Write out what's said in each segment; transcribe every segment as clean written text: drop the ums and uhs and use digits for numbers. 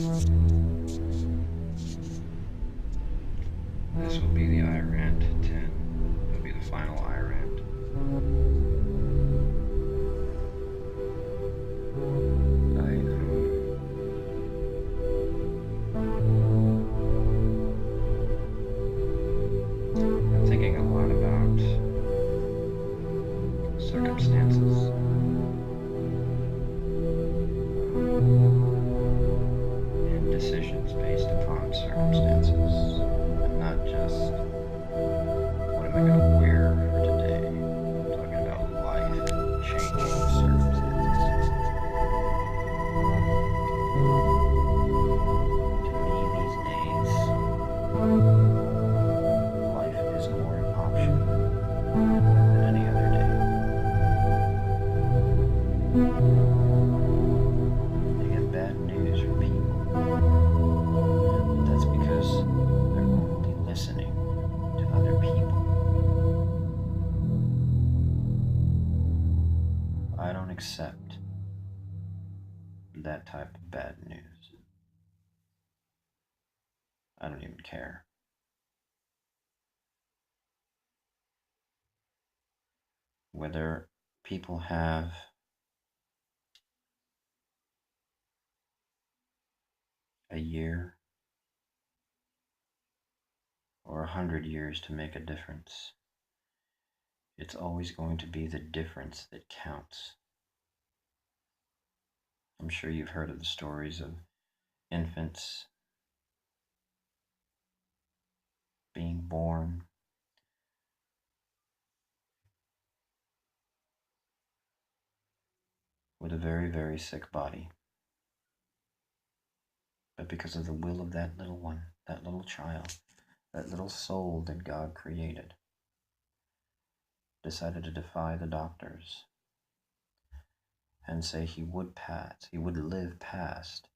This will be the iRant 10. It'll be the final iRant. I'm thinking a lot about circumstances. And decisions based upon circumstances. And not just what am I going to wear for today. I'm talking about life-changing circumstances. To me these days, life is more an option than any other day. They get bad news from people, but that's because they're only listening to other people. I don't accept that type of bad news. I don't even care. Whether people have a year or 100 years to make a difference, it's always going to be the difference that counts. I'm sure you've heard of the stories of infants being born with a very, very sick body. But because of the will of that little one, that little child, that little soul that God created, decided to defy the doctors and say he would live past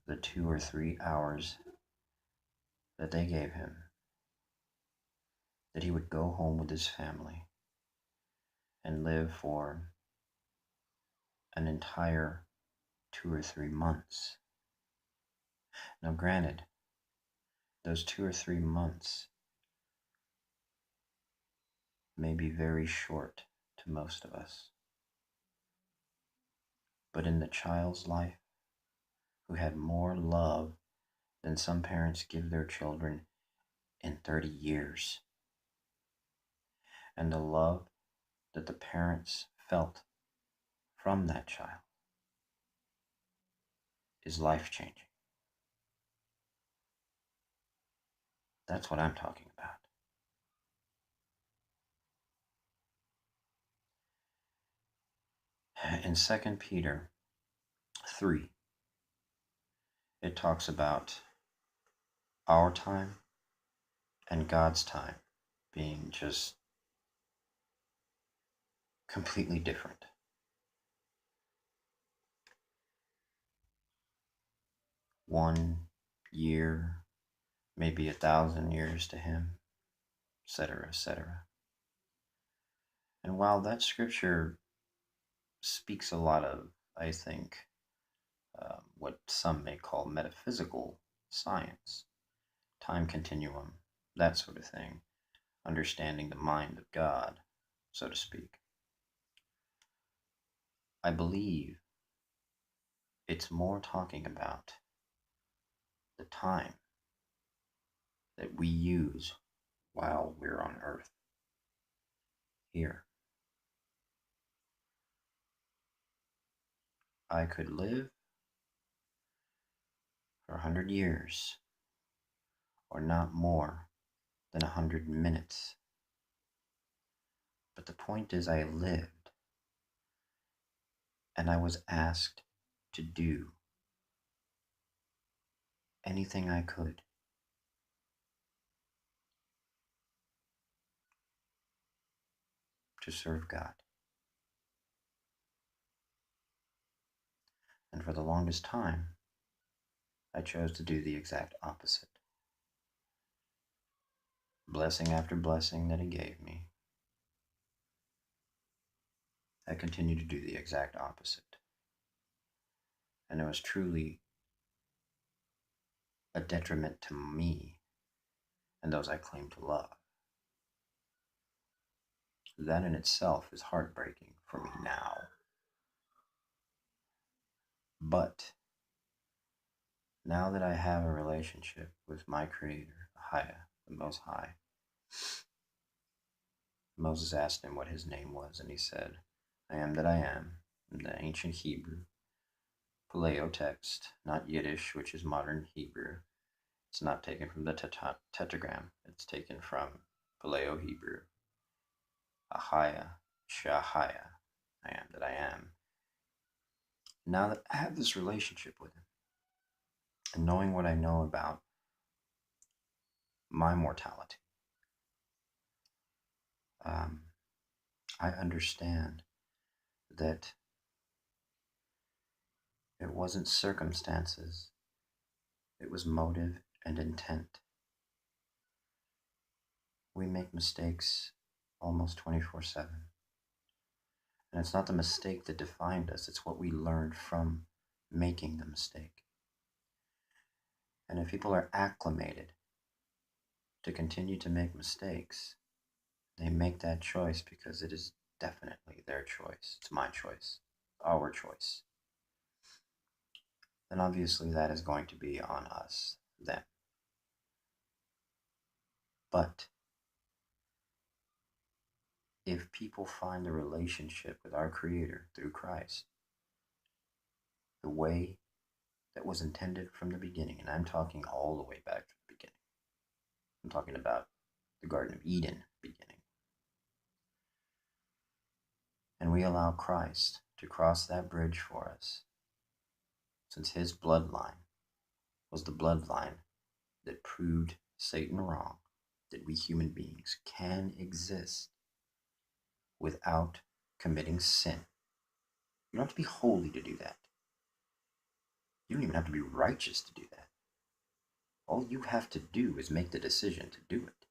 the 2 or 3 hours that they gave him, that he would go home with his family and live for an entire 2 or 3 months. Now, granted, those 2 or 3 months may be very short to most of us, but in the child's life, who had more love than some parents give their children in 30 years, and the love that the parents felt from that child is life-changing. That's what I'm talking about. In 2 Peter 3, it talks about our time and God's time being just completely different. One year, maybe 1,000 years to him, etc., etc. And while that scripture speaks a lot of, I think, what some may call metaphysical science, time continuum, that sort of thing, understanding the mind of God, so to speak, I believe it's more talking about the time that we use while we're on earth here. I could live for 100 years, or not more than 100 minutes. But the point is, I lived, and I was asked to do anything I could to serve God. And for the longest time, I chose to do the exact opposite. Blessing after blessing that He gave me, I continued to do the exact opposite. And it was truly a detriment to me and those I claim to love. That in itself is heartbreaking for me now. But now that I have a relationship with my Creator, Haya, the Most High, Moses asked him what his name was, and he said, I am that I am, in the ancient Hebrew, Paleo text, not Yiddish, which is modern Hebrew. It's not taken from the tetragram, it's taken from Paleo Hebrew, Ahaya, Shahaya, I am that I am. Now that I have this relationship with him, and knowing what I know about my mortality, um, I understand that it wasn't circumstances, it was motive and intent. We make mistakes almost 24/7. And it's not the mistake that defined us, it's what we learned from making the mistake. And if people are acclimated to continue to make mistakes, they make that choice because it is definitely their choice. It's my choice, our choice. Then obviously that is going to be on us then. But if people find a relationship with our Creator through Christ, the way that was intended from the beginning, and I'm talking all the way back to the beginning, I'm talking about the Garden of Eden beginning, and we allow Christ to cross that bridge for us, since his bloodline was the bloodline that proved Satan wrong, that we human beings can exist without committing sin. You don't have to be holy to do that. You don't even have to be righteous to do that. All you have to do is make the decision to do it.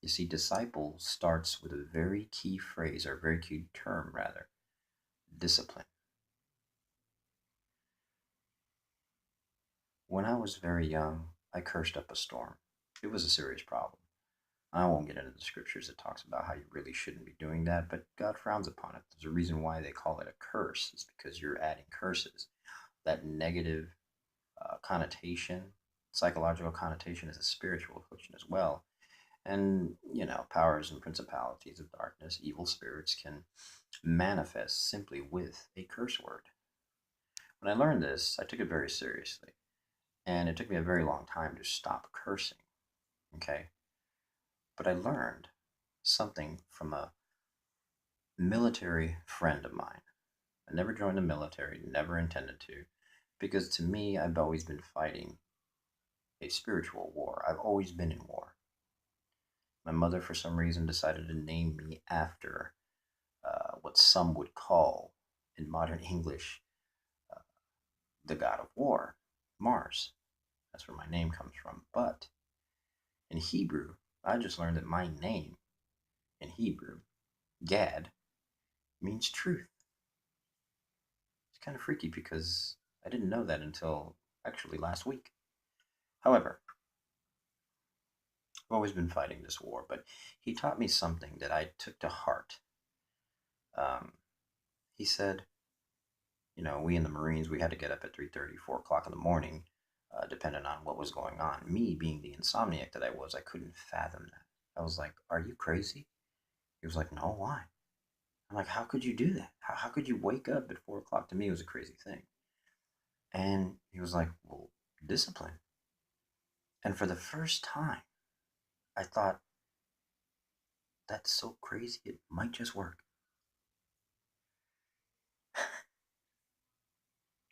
You see, disciple starts with a very key phrase, or a very key term, rather, discipline. When I was very young, I cursed up a storm. It was a serious problem. I won't get into the scriptures that talks about how you really shouldn't be doing that, but God frowns upon it. There's a reason why they call it a curse. It's because you're adding curses. That negative connotation, psychological connotation, is a spiritual affliction as well. And, powers and principalities of darkness, evil spirits can manifest simply with a curse word. When I learned this, I took it very seriously. And it took me a very long time to stop cursing. Okay? But I learned something from a military friend of mine. I never joined the military, never intended to, because to me, I've always been fighting a spiritual war. I've always been in war. My mother, for some reason, decided to name me after what some would call, in modern English, uh, the god of war, Mars. That's where my name comes from. But in Hebrew, I just learned that my name in Hebrew, Gad, means truth. It's kind of freaky because I didn't know that until actually last week. However, I've always been fighting this war, but he taught me something that I took to heart. Um, he said, we in the Marines, we had to get up at 3:30, 4 o'clock in the morning, depending on what was going on. Me, being the insomniac that I was, I couldn't fathom that. I was like, are you crazy? He was like, no, why? I'm like, how could you do that? How could you wake up at 4 o'clock? To me, it was a crazy thing. And he was like, well, discipline. And for the first time, I thought, that's so crazy, it might just work.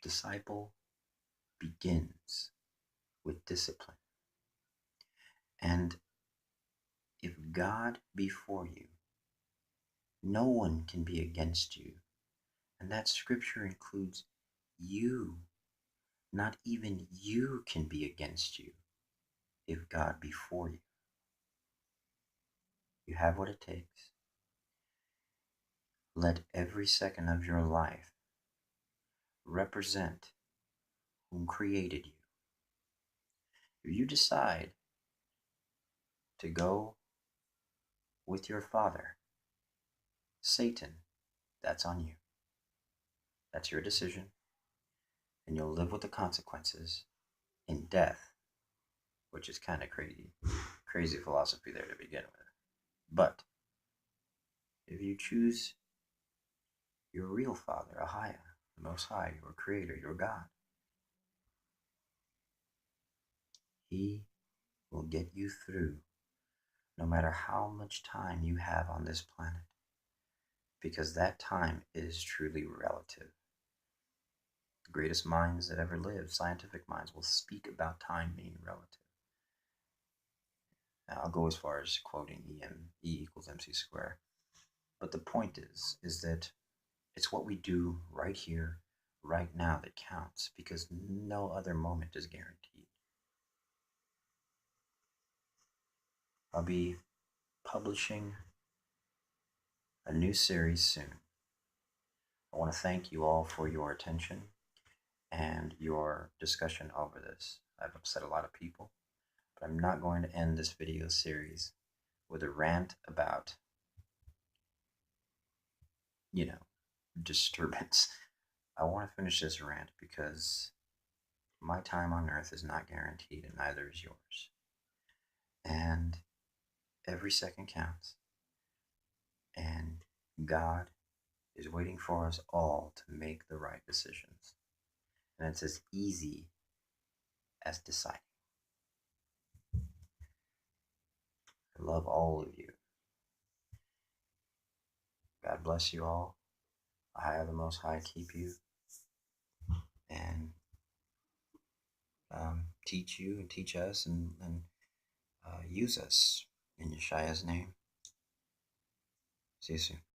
Disciple begins with discipline. And if God be for you, no one can be against you. And that scripture includes you. Not even you can be against you if God be for you. You have what it takes. Let every second of your life represent whom created you, if you decide to go with your father, Satan, that's on you. That's your decision, and you'll live with the consequences in death, which is kind of crazy. Crazy philosophy there to begin with. But if you choose your real father, Ahaya, the Most High, your creator, your God, he will get you through no matter how much time you have on this planet, because that time is truly relative. The greatest minds that ever lived, scientific minds, will speak about time being relative. Now, I'll go as far as quoting E equals mc squared. But the point is that it's what we do right here, right now that counts, because no other moment is guaranteed. I'll be publishing a new series soon. I want to thank you all for your attention and your discussion over this. I've upset a lot of people, but I'm not going to end this video series with a rant about, you know, disturbance. I want to finish this rant because my time on earth is not guaranteed and neither is yours. And every second counts. And God is waiting for us all to make the right decisions. And it's as easy as deciding. I love all of you. God bless you all. I, the Most High, keep you and teach you and teach us and use us in Yeshua's name. See you soon.